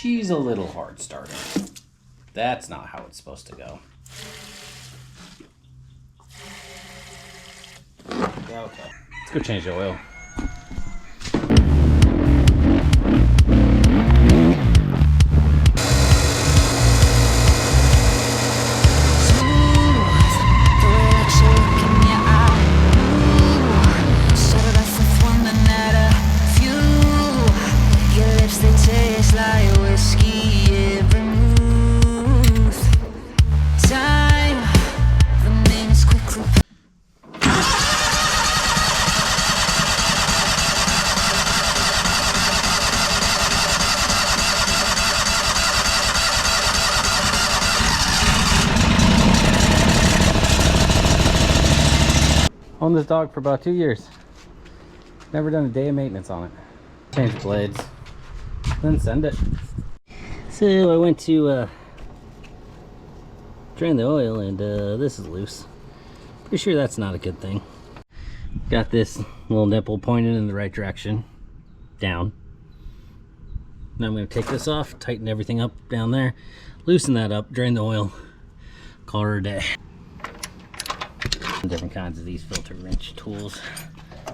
she's a little hard starting. That's not how it's supposed to go. Okay. Let's go change the oil. Owned this dog for about 2 years. Never done a day of maintenance on it. Change blades, then send it. So I went to drain the oil and this is loose. Pretty sure that's not a good thing. Got this little nipple pointed in the right direction, down. Now I'm going to take this off, tighten everything up down there, loosen that up, drain the oil, call her a day. Different kinds of these filter wrench tools.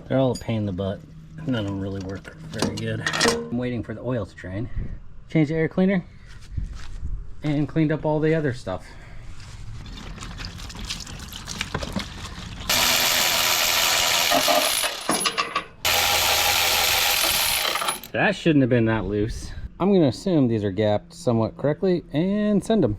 They're all a pain in the butt. None of them really work very good. I'm waiting for the oil to drain. Changed the air cleaner and cleaned up all the other stuff. That shouldn't have been that loose. I'm going to assume these are gapped somewhat correctly and send them.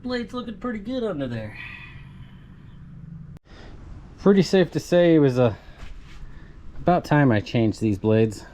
Blade's looking pretty good under there. Pretty safe to say it was about time I changed these blades.